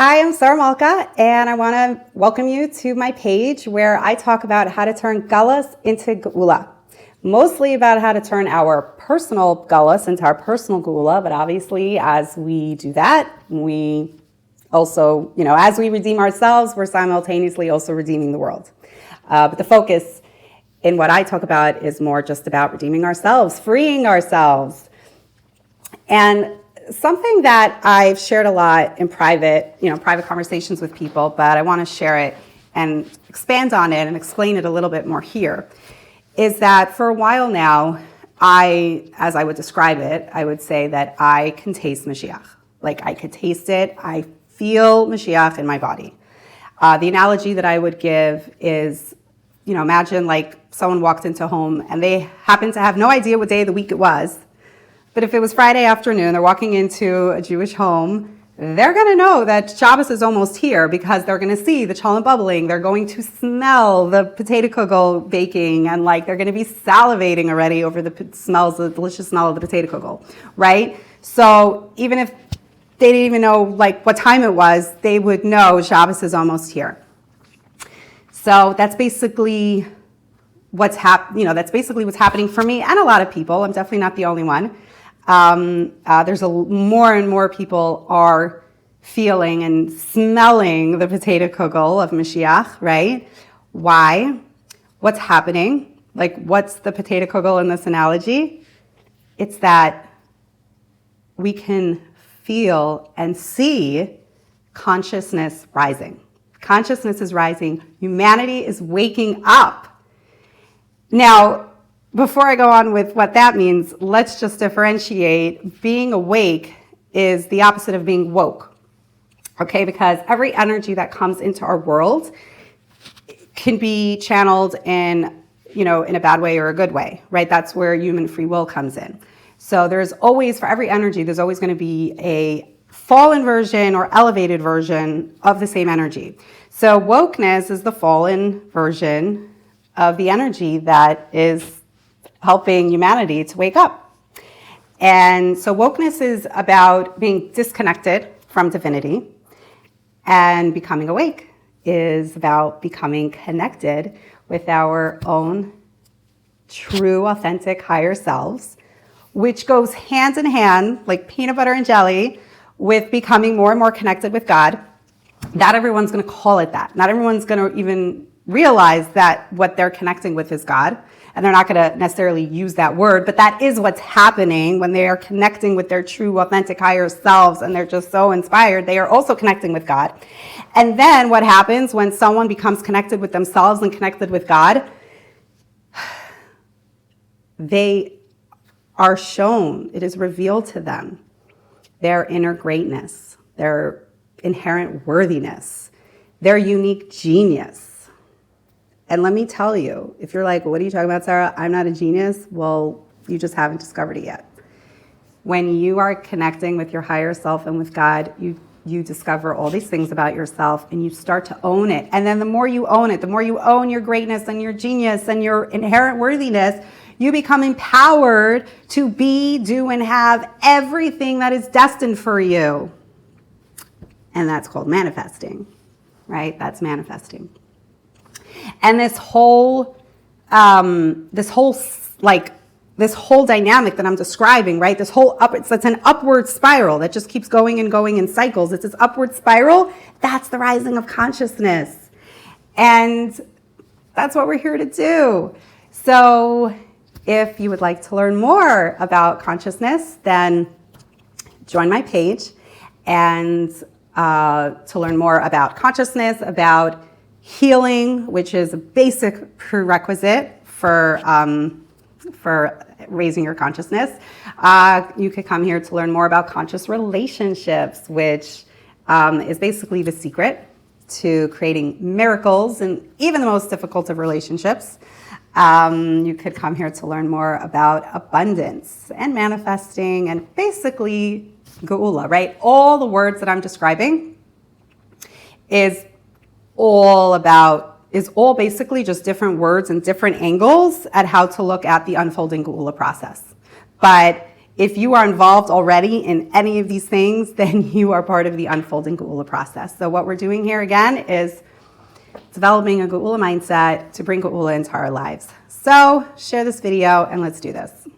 Hi, I'm Sarah Malka, and I want to welcome you to my page where I talk about how to turn Golus into Geula. Mostly about how to turn our personal Golus into our personal Geula, but obviously as we do that, we also, as we redeem ourselves, we're simultaneously also redeeming the world. But the focus in what I talk about is more just about redeeming ourselves, freeing ourselves. And something that I've shared a lot in private conversations with people, but I want to share it and expand on it and explain it a little bit more here, is that for a while now, as I would describe it, I would say that I can taste Mashiach. Like I could taste it, I feel Mashiach in my body. The analogy that I would give is, imagine like someone walked into a home and they happened to have no idea what day of the week it was. But if it was Friday afternoon, they're walking into a Jewish home, they're going to know that Shabbos is almost here because they're going to see the cholent bubbling. They're going to smell the potato kugel baking, and they're going to be salivating already over the delicious smell of the potato kugel, right? So even if they didn't even know what time it was, they would know Shabbos is almost here. So that's basically what's happening for me and a lot of people. I'm definitely not the only one. There's more and more people are feeling and smelling the potato kugel of Mashiach, right? Why? What's happening? What's the potato kugel in this analogy? It's that we can feel and see consciousness rising. Consciousness is rising. Humanity is waking up. Now, before I go on with what that means, let's just differentiate. Being awake is the opposite of being woke, okay? Because every energy that comes into our world can be channeled in a bad way or a good way, right? That's where human free will comes in. So there's always, for every energy, there's always going to be a fallen version or elevated version of the same energy. So wokeness is the fallen version of the energy that is helping humanity to wake up. And so wokeness is about being disconnected from divinity, and becoming awake is about becoming connected with our own true, authentic, higher selves, which goes hand in hand, like peanut butter and jelly, with becoming more and more connected with God. Not everyone's going to call it that. Not everyone's going to even realize that what they're connecting with is God. And they're not going to necessarily use that word, but that is what's happening when they are connecting with their true, authentic, higher selves, and they're just so inspired. They are also connecting with God. And then what happens when someone becomes connected with themselves and connected with God? They are shown, it is revealed to them, their inner greatness, their inherent worthiness, their unique genius. And let me tell you, if you're like, what are you talking about, Sarah? I'm not a genius. Well, you just haven't discovered it yet. When you are connecting with your higher self and with God, you discover all these things about yourself and you start to own it. And then the more you own it, the more you own your greatness and your genius and your inherent worthiness, you become empowered to be, do, and have everything that is destined for you. And that's called manifesting, right? That's manifesting. And this whole dynamic that I'm describing, right? It's an upward spiral that just keeps going and going in cycles. It's this upward spiral. That's the rising of consciousness. And that's what we're here to do. So if you would like to learn more about consciousness, then join my page. And to learn more about consciousness, about healing, which is a basic prerequisite for raising your consciousness. You could come here to learn more about conscious relationships, which is basically the secret to creating miracles in even the most difficult of relationships. You could come here to learn more about abundance and manifesting and basically Geula, right? All the words that I'm describing is all basically just different words and different angles at how to look at the unfolding Geula process. But If you are involved already in any of these things, then you are part of the unfolding Geula process. So what we're doing here again is developing a Geula mindset to bring Geula into our lives. So share this video and let's do this.